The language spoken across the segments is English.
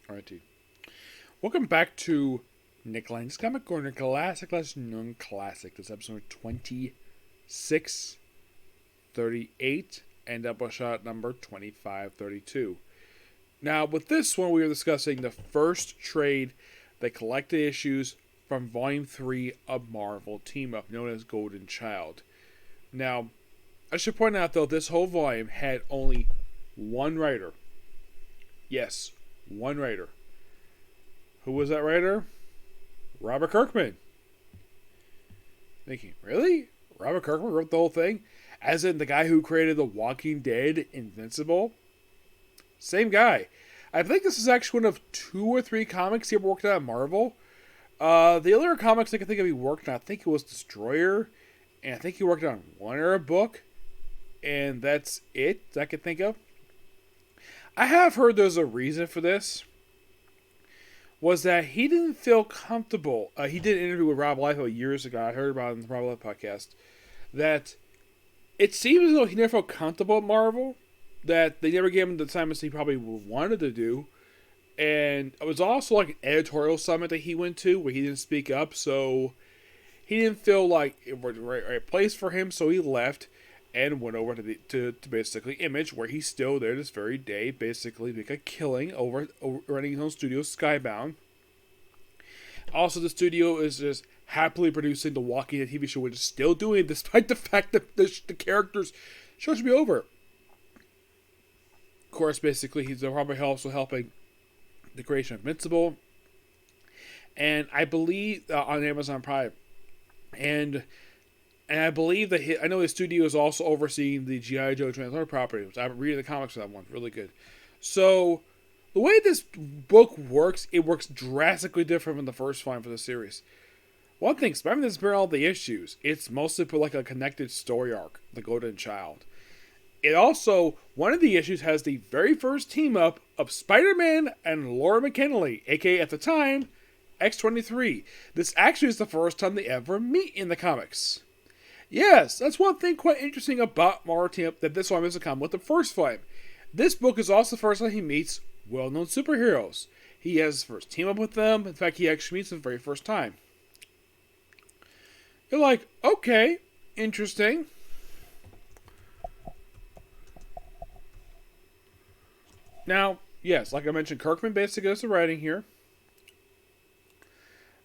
Alrighty. Welcome back to Nick Lenz Comic Corner Classic Lesson Classic. This is episode 2638 and Doubleshot number 2532. Now, with this one, we are discussing the first trade that collected issues from Volume 3 of Marvel Team Up, known as Golden Child. Now, I should point out, though, this whole volume had only one writer. Yes, one writer. Who was that writer? Robert Kirkman. Thinking, really? Robert Kirkman wrote the whole thing? As in the guy who created The Walking Dead, Invincible? Same guy. I think this is actually one of 2 or 3 comics he ever worked on at Marvel. The other comics I can think of he worked on, I think it was Destroyer, and I think he worked on one other book, and that's it that I can think of. I have heard there's a reason for this. Was that he didn't feel comfortable. He did an interview with Rob Liefeld years ago. I heard about it on the Rob Liefeld podcast. That it seems as though he never felt comfortable at Marvel. That they never gave him the assignments he probably wanted to do. And it was also like an editorial summit that he went to where he didn't speak up. So he didn't feel like it was the right place for him. So he left and went over to basically Image, where he's still there this very day, basically make a killing over running his own studio, Skybound. Also, the studio is just happily producing the Walking Dead TV show, which is still doing it, despite the fact that the characters' show should be over. Of course, basically, he's probably also helping the creation of Invincible, and I believe on Amazon Prime, and I believe that I know his studio is also overseeing the G.I. Joe Transformer property, which I'm reading the comics for that one. Really good. So, the way this book works, it works drastically different from the first one for the series. One thing, Spider-Man doesn't bear all the issues. It's mostly put like a connected story arc, the Golden Child. It also, one of the issues has the very first team-up of Spider-Man and Laura McKinley, aka at the time, X-23. This actually is the first time they ever meet in the comics. Yes, that's one thing quite interesting about Mera Team Up that this one is a common with the first fight. This book is also the first time he meets well-known superheroes. He has his first team up with them. In fact, he actually meets them the very first time. You're like, okay, interesting. Now, yes, like I mentioned, Kirkman basically does the writing here.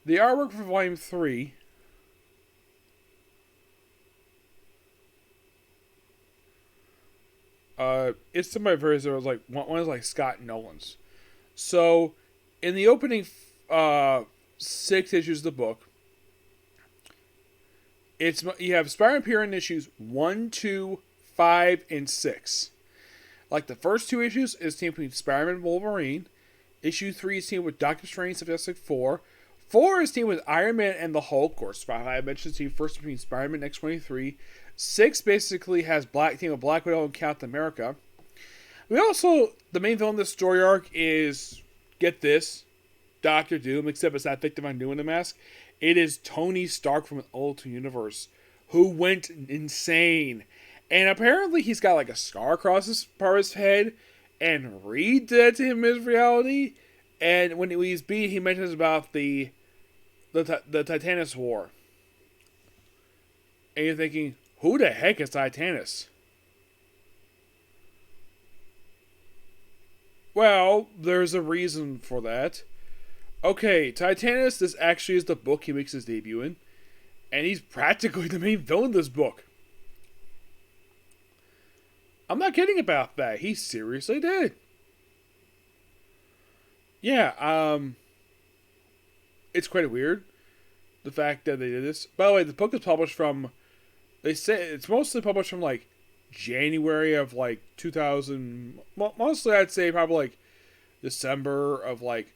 The artwork for Volume 3... it's somebody very there was like one is like Scott Nolan's. So, in the opening 6 issues of the book, you have Spider-Man appearing in issues 1, 2, 5, and 6. Like the first 2 issues is teamed between Spider-Man and Wolverine. Issue 3 is teamed with Doctor Strange, Fantastic Four. 4 is teamed with Iron Man and the Hulk. Of course, I mentioned team first between Spider-Man and X-23. 6 basically has team of Black Widow and Captain America. We also, the main villain of this story arc is, get this, Doctor Doom, except it's not Victor Von Doom in the mask. It is Tony Stark from an alternate universe, who went insane. And apparently he's got like a scar across his part of his head, and Reed did that to him in his reality. And when he's beat, he mentions about the Titanus War. And you're thinking, who the heck is Titanus? Well, there's a reason for that. Okay, Titanus, this actually is the book he makes his debut in. And he's practically the main villain of this book. I'm not kidding about that. He seriously did. Yeah, it's quite weird, the fact that they did this. By the way, the book is published from, they say it's mostly published from like January of like 2000, mostly I'd say probably like December of like,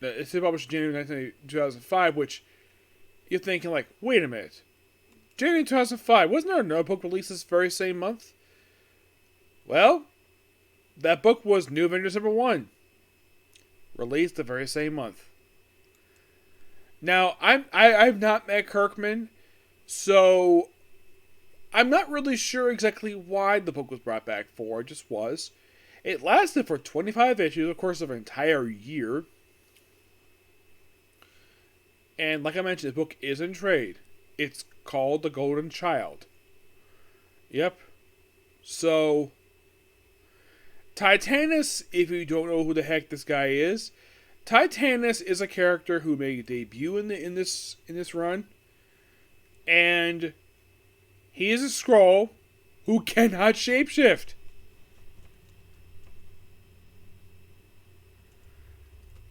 it's published in January 2005, which you're thinking like, wait a minute, January 2005, wasn't there another book released this very same month? Well, that book was New Avengers #1. Released the very same month. Now, I've not met Kirkman, so I'm not really sure exactly why the book was brought back for. It just was. It lasted for 25 issues, of course, of an entire year. And like I mentioned, the book is in trade. It's called The Golden Child. Yep. So, Titanus, if you don't know who the heck this guy is, Titanus is a character who made a debut in this run, and he is a Skrull who cannot shapeshift.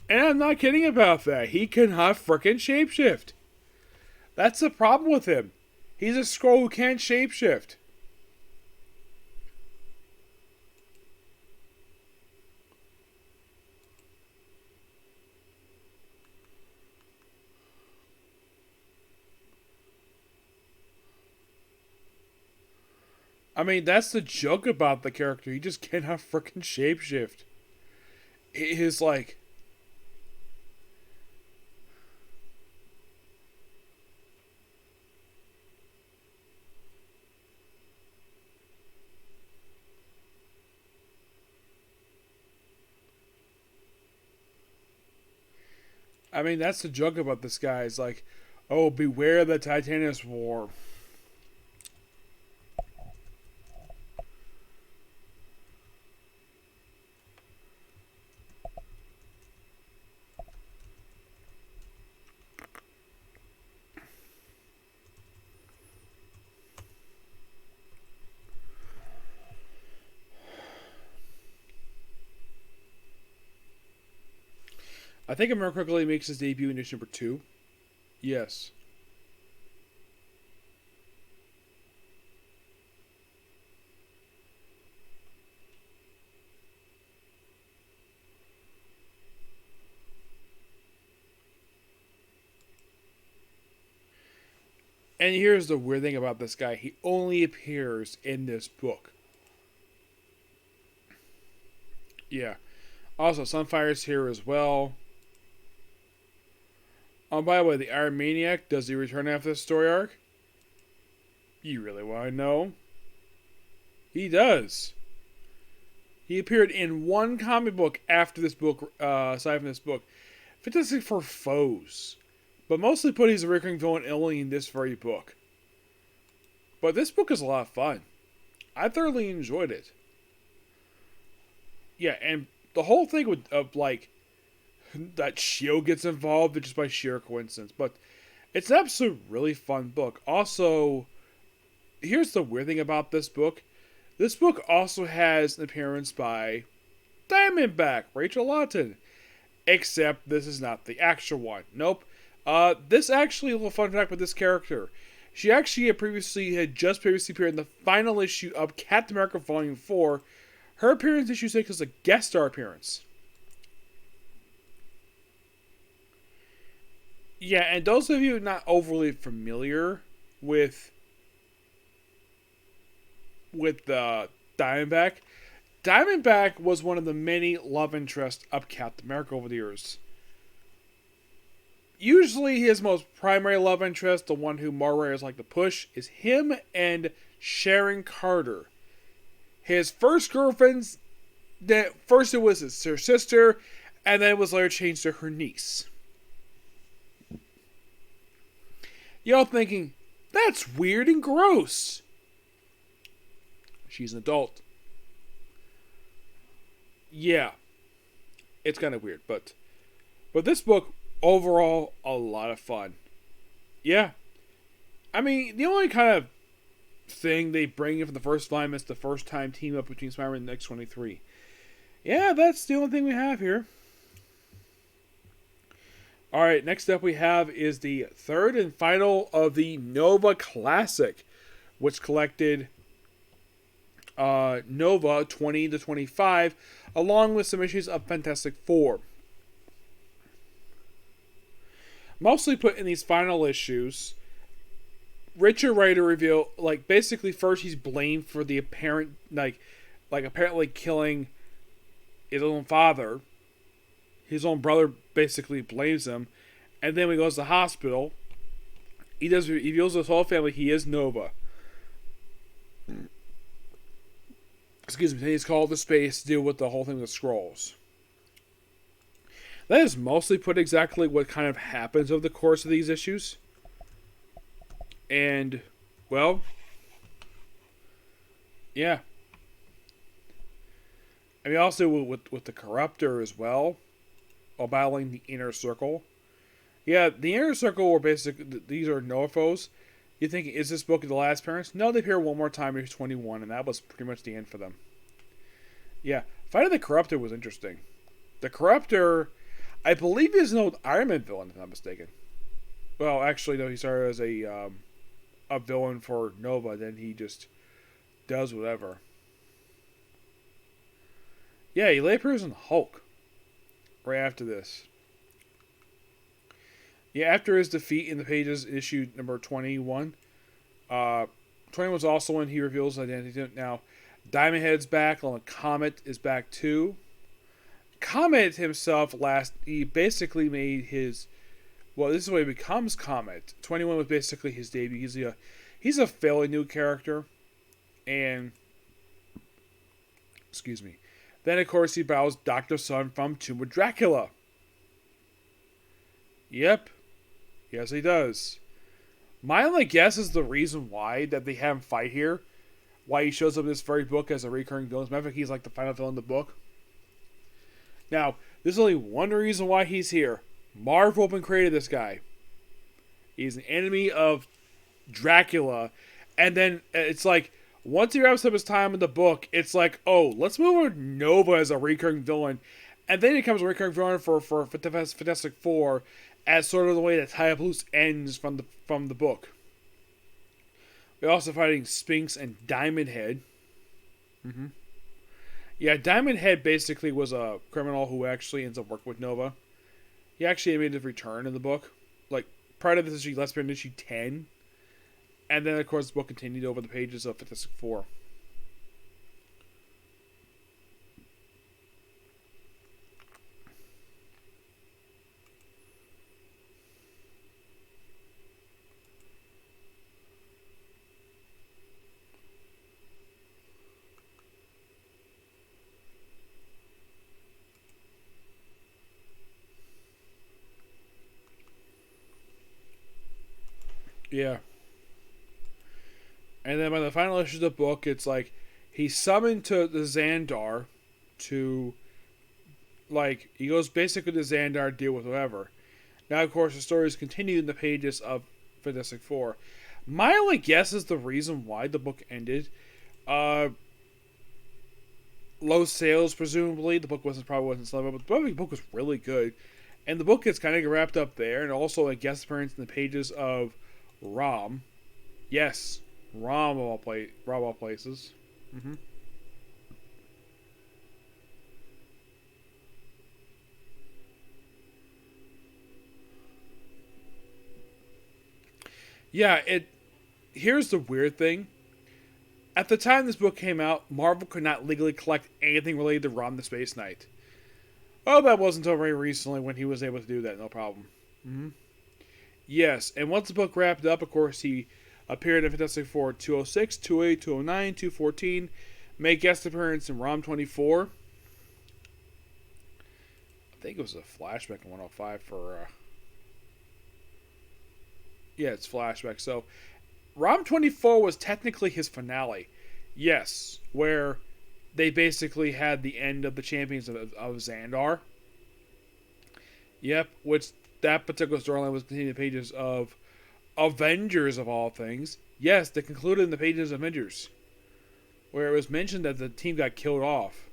And I'm not kidding about that. He cannot frickin' shapeshift. That's the problem with him. He's a Skrull who can't shapeshift. I mean, that's the joke about the character. He just cannot frickin' shapeshift. It is like... I mean, that's the joke about this guy. It's like, oh, beware the Titanus War. I think America correctly makes his debut in issue number 2. Yes. And here's the weird thing about this guy. He only appears in this book. Yeah. Also, Sunfire's here as well. Oh, by the way, the Iron Maniac, does he return after this story arc? You really want to know? He does. He appeared in one comic book after this book, aside from this book. Fantastic Four Foes. But mostly put he's a recurring villain only in this very book. But this book is a lot of fun. I thoroughly enjoyed it. Yeah, and the whole thing with like that S.H.I.E.L.D. gets involved just by sheer coincidence. But it's an absolute really fun book. Also, here's the weird thing about this book. This book also has an appearance by Diamondback, Rachel Lawton. Except this is not the actual one. Nope. This actually, a little fun fact with this character. She actually had just previously appeared in the final issue of Captain America Volume 4. Her appearance in issue 6 is a guest star appearance. Yeah, and those of you not overly familiar with Diamondback, Diamondback was one of the many love interests of Captain America over the years. Usually his most primary love interest, the one who more writers like to push, is him and Sharon Carter. His first girlfriend's, first it was her sister, and then it was later changed to her niece. Y'all thinking, that's weird and gross. She's an adult. Yeah. It's kind of weird, but this book, overall, a lot of fun. Yeah. I mean, the only kind of thing they bring in for the first volume is the first time team up between Spider-Man and X-23. Yeah, that's the only thing we have here. Alright, next up we have is the third and final of the Nova Classic, which collected Nova 20 to 25, along with some issues of Fantastic Four. Mostly put in these final issues, Richard Rider revealed, like, basically first he's blamed for the apparent, like apparently killing his own father. His own brother basically blames him. And then when he goes to the hospital, he reveals to his whole family he is Nova. Excuse me. Then he's called to space to deal with the whole thing with the scrolls. That is mostly put exactly what kind of happens over the course of these issues. And, well, yeah. I mean, also with the Corruptor as well, while battling the Inner Circle. Yeah, the Inner Circle were basically, these are Noah foes. You think, is this book the last appearance? No, they appear one more time in 21, and that was pretty much the end for them. Yeah, fighting the Corruptor was interesting. The Corruptor, I believe he's an old Iron Man villain, if I'm not mistaken. Well, actually, no, he started as a villain for Nova, then he just does whatever. Yeah, he later appears in Hulk right after this. Yeah, after his defeat in the Pages issue number 21, 21 was also when he reveals his identity. Now, Diamond Head's back, along with Comet is back too. Comet himself he basically made his, well, this is why he becomes Comet. 21 was basically his debut. He's a fairly new character, and excuse me. Then of course he battles Dr. Sun from Tomb of Dracula. Yep. Yes, he does. My only guess is the reason why that they have him fight here, why he shows up in this very book as a recurring villain. As a matter of fact, he's like the final villain in the book. Now, there's only one reason why he's here. Marv Wolfman created this guy. He's an enemy of Dracula. And then it's like, once he wraps up his time in the book, it's like, oh, let's move over Nova as a recurring villain. And then he becomes a recurring villain for Fantastic Four as sort of the way that tie up loose ends from the book. We're also fighting Sphinx and Diamond Head. Yeah, Diamond Head basically was a criminal who actually ends up working with Nova. He actually made his return in the book. Like, prior to this issue, let's be in issue 10. And then, of course, the book continued over the pages of Fantastic Four. Yeah. And then by the final issue of the book, it's like he's summoned to the Xandar to, like, he goes basically to Xandar to deal with whoever. Now, of course, the story is continued in the pages of Fantastic Four. My only guess is the reason why the book ended. Low sales, presumably. The book probably wasn't selling, but the book was really good. And the book gets kind of wrapped up there, and also a guest appearance in the pages of Rom. Yes, Rom of all places. Yeah, here's the weird thing. At the time this book came out, Marvel could not legally collect anything related to Rom the Space Knight. Oh, that wasn't until very recently when he was able to do that, no problem. Yes, and once the book wrapped up, of course, he appeared in Fantastic Four 206, 208, 209, 214, made guest appearance in Rom 24. I think it was a flashback in 105 for... Yeah, it's flashback. So, Rom 24 was technically his finale. Yes, where they basically had the end of the Champions of Xandar. Yep, which that particular storyline was continuing the pages of Avengers of all things. Yes, they concluded in the pages of Avengers, where it was mentioned that the team got killed off.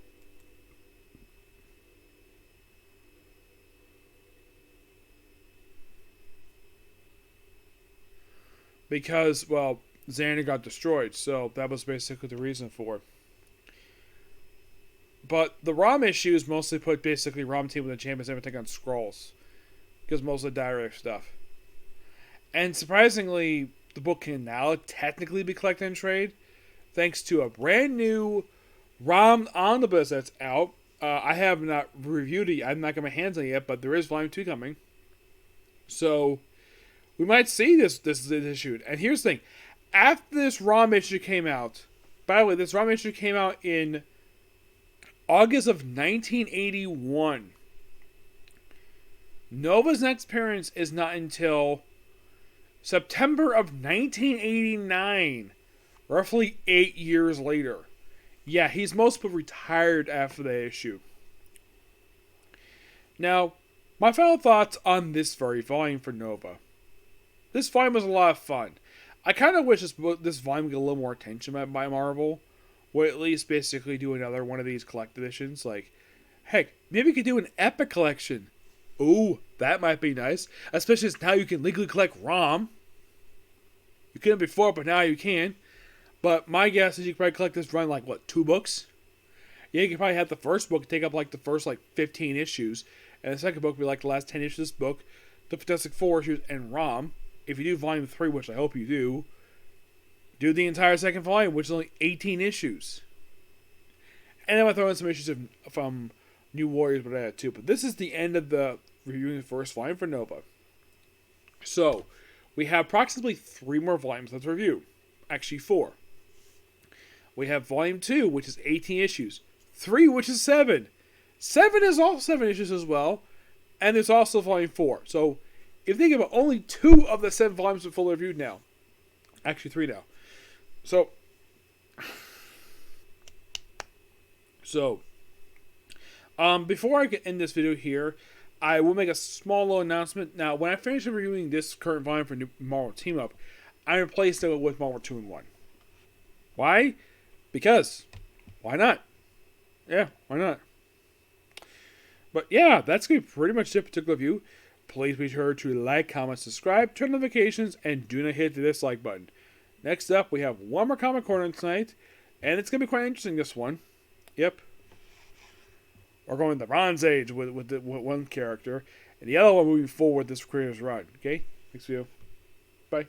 Because, well, Xander got destroyed, so that was basically the reason for it. But the ROM issue is mostly put basically ROM team with the champions everything on Skrulls. Because most of the direct stuff. And surprisingly, the book can now technically be collected in trade, thanks to a brand new ROM omnibus that's out. I have not reviewed it. I'm not got my hands on it yet, but there is Volume 2 coming. So, we might see this issue. And here's the thing. After this ROM issue came out, By the way, this Rom issue came out in August of 1981. Nova's next appearance is not until September of 1989, roughly 8 years later. Yeah, he's mostly retired after the issue. Now, my final thoughts on this very volume for Nova. This volume was a lot of fun. I kind of wish this volume would get a little more attention by Marvel. Or at least basically do another one of these collect editions. Like, heck, maybe we could do an Epic collection. Ooh, that might be nice. Especially as now you can legally collect ROM. You couldn't before, but now you can. But my guess is you could probably collect this run like, what, 2 books? Yeah, you could probably have the first book take up like the first like 15 issues. And the second book would be like the last 10 issues of this book. The Fantastic Four issues and ROM. If you do volume 3, which I hope you do the entire second volume, which is only 18 issues. And then I'll throw in some issues from New Warriors, but I had too. But this is the end of the reviewing the first volume for Nova. So, we have approximately 3 more volumes let's review. Actually, 4. We have volume 2, which is 18 issues. 3, which is 7. 7 is also 7 issues as well. And there's also volume 4. So, if you think about only 2 of the 7 volumes are fully reviewed now. Actually, 3 now. So, before I end this video here, I will make a small little announcement. Now, when I finish reviewing this current volume for Marvel Team Up, I replaced it with Marvel 2-in-1. Why? Because. Why not? Yeah, why not? But yeah, that's going to be pretty much it particular review. Please be sure to like, comment, subscribe, turn notifications, and do not hit the dislike button. Next up, we have one more comic corner tonight, and it's going to be quite interesting, this one. Yep. We're going the Bronze Age with one character, and the other one moving forward this creator's run. Okay? Next video. Bye.